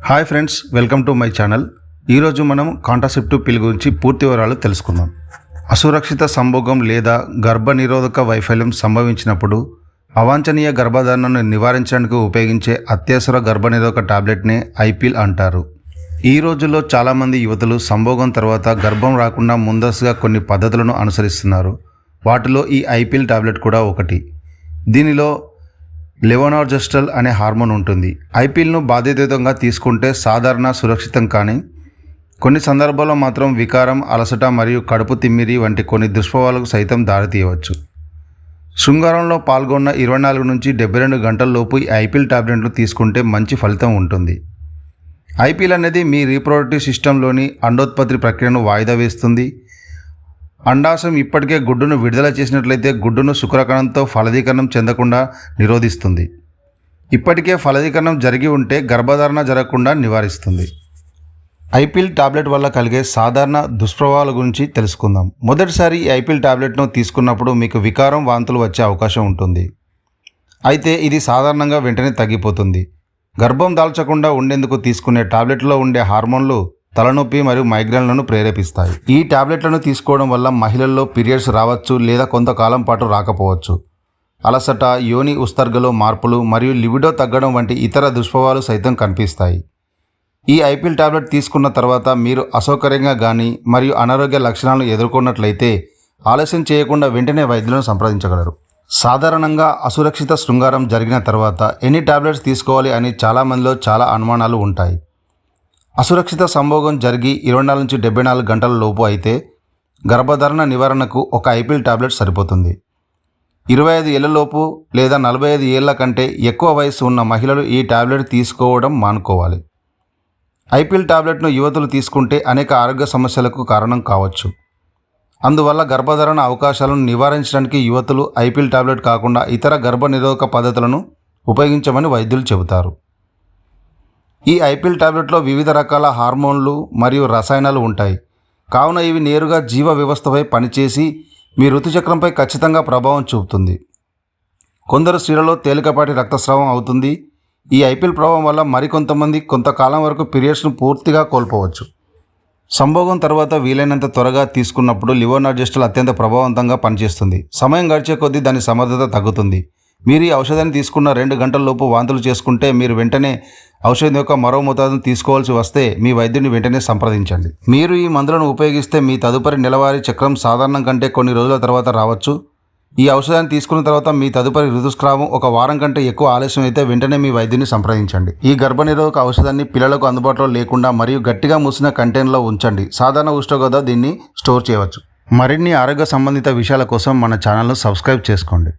Hi friends, welcome to my channel. ఈరోజు మనం contraceptive పిల్ గురించి పూర్తి వివరాలు తెలుసుకుందాం. అసురక్షిత సంభోగం లేదా గర్భనిరోధక వైఫల్యం సంభవించినప్పుడు అవాంఛనీయ గర్భధారణను నివారించడానికి ఉపయోగించే అత్యవసర గర్భనిరోధక టాబ్లెట్నే ఐపిల్ అంటారు. ఈ రోజుల్లో చాలామంది యువతులు సంభోగం తర్వాత గర్భం రాకుండా ముందస్తుగా కొన్ని పద్ధతులను అనుసరిస్తున్నారు. వాటిలో ఈ ఐపిల్ టాబ్లెట్ కూడా ఒకటి. దీనిలో లెవోనార్జెస్ట్రాల్ అనే హార్మోన్ ఉంటుంది. ఐపిల్ను బాధ్యతాయుతంగా తీసుకుంటే సాధారణ సురక్షితం, కానీ కొన్ని సందర్భాల్లో మాత్రం వికారం, అలసట మరియు కడుపు తిమ్మిరి వంటి కొన్ని దుష్ప్రభావాలకు సైతం దారితీయవచ్చు. శృంగారంలో పాల్గొన్న 24 నుంచి 72 గంటల లోపు ఈ ఐపిల్ టాబ్లెట్లు తీసుకుంటే మంచి ఫలితం ఉంటుంది. ఐపిల్ అనేది మీ రీప్రొడక్టివ్ సిస్టంలోని అండోత్పత్తి ప్రక్రియను వాయిదా వేస్తుంది. అండాశయం ఇప్పటికే గుడ్డును విడుదల చేసినట్లయితే గుడ్డును శుక్రకణంతో ఫలదీకరణం చెందకుండా నిరోధిస్తుంది. ఇప్పటికే ఫలదీకరణం జరిగి ఉంటే గర్భధారణ జరగకుండా నివారిస్తుంది. ఐపిల్ టాబ్లెట్ వల్ల కలిగే సాధారణ దుష్ప్రభావాల గురించి తెలుసుకుందాం. మొదటిసారి ఈ ఐపిల్ టాబ్లెట్ను తీసుకున్నప్పుడు మీకు వికారం, వాంతులు వచ్చే అవకాశం ఉంటుంది. అయితే ఇది సాధారణంగా వెంటనే తగ్గిపోతుంది. గర్భం దాల్చకుండా ఉండేందుకు తీసుకునే టాబ్లెట్లో ఉండే హార్మోన్లు తలనొప్పి మరియు మైగ్రేన్లను ప్రేరేపిస్తాయి. ఈ టాబ్లెట్లను తీసుకోవడం వల్ల మహిళల్లో పీరియడ్స్ రావచ్చు లేదా కొంతకాలం పాటు రాకపోవచ్చు. అలసట, యోని ఉస్తర్గలో మార్పులు మరియు లిబిడో తగ్గడం వంటి ఇతర దుష్ప్రభావాలు సైతం కనిపిస్తాయి. ఈ ఐపిల్ టాబ్లెట్ తీసుకున్న తర్వాత మీరు అసౌకర్యంగా కానీ మరియు అనారోగ్య లక్షణాలను ఎదుర్కొన్నట్లయితే ఆలస్యం చేయకుండా వెంటనే వైద్యులను సంప్రదించగలరు. సాధారణంగా అసురక్షిత శృంగారం జరిగిన తర్వాత ఎన్ని టాబ్లెట్స్ తీసుకోవాలి అని చాలామందిలో చాలా అనుమానాలు ఉంటాయి. అసురక్షిత సంభోగం జరిగి 24 నుంచి 74 గంటల లోపు అయితే గర్భధారణ నివారణకు ఒక ఐపిల్ టాబ్లెట్ సరిపోతుంది. 25 ఏళ్లలోపు లేదా 45 ఏళ్ల కంటే ఎక్కువ వయసు ఉన్న మహిళలు ఈ టాబ్లెట్ తీసుకోవడం మానుకోవాలి. ఐపిల్ టాబ్లెట్ను యువతులు తీసుకుంటే అనేక ఆరోగ్య సమస్యలకు కారణం కావచ్చు. అందువల్ల గర్భధారణ అవకాశాలను నివారించడానికి యువతులు ఐపిల్ టాబ్లెట్ కాకుండా ఇతర గర్భనిరోధక పద్ధతులను ఉపయోగించమని వైద్యులు చెబుతారు. ఈ ఐపిల్ టాబ్లెట్లో వివిధ రకాల హార్మోన్లు మరియు రసాయనాలు ఉంటాయి. కావున ఇవి నేరుగా జీవ వ్యవస్థపై పనిచేసి మీ ఋతుచక్రంపై ఖచ్చితంగా ప్రభావం చూపుతుంది. కొందరు స్త్రీలలో తేలికపాటి రక్తస్రావం అవుతుంది. ఈ ఐపిల్ ప్రభావం వల్ల మరికొంతమంది కొంతకాలం వరకు పీరియడ్స్ను పూర్తిగా కోల్పోవచ్చు. సంభోగం తర్వాత వీలైనంత త్వరగా తీసుకున్నప్పుడు లెవోనార్జెస్ట్రాల్ అత్యంత ప్రభావవంతంగా పనిచేస్తుంది. సమయం గడిచే కొద్దీ దాని సమర్థత తగ్గుతుంది. మీరు ఈ ఔషధాన్ని తీసుకున్న 2 గంటల లోపు వాంతులు చేసుకుంటే మీరు వెంటనే ఔషధం యొక్క మరో మోతాదును తీసుకోవాల్సి వస్తే మీ వైద్యుని వెంటనే సంప్రదించండి. మీరు ఈ మందులను ఉపయోగిస్తే మీ తదుపరి నెలవారీ చక్రం సాధారణం కంటే కొన్ని రోజుల తర్వాత రావచ్చు. ఈ ఔషధాన్ని తీసుకున్న తర్వాత మీ తదుపరి ఋతుస్రావం 1 వారం కంటే ఎక్కువ ఆలస్యం అయితే వెంటనే మీ వైద్యుని సంప్రదించండి. ఈ గర్భనిరోధక ఔషధాన్ని పిల్లలకు అందుబాటులో లేకుండా మరియు గట్టిగా మూసిన కంటైనర్లో ఉంచండి. సాధారణ ఉష్ణోగ్రత దీన్ని స్టోర్ చేయవచ్చు. మరిన్ని ఆరోగ్య సంబంధిత విషయాల కోసం మన ఛానల్ను సబ్స్క్రైబ్ చేసుకోండి.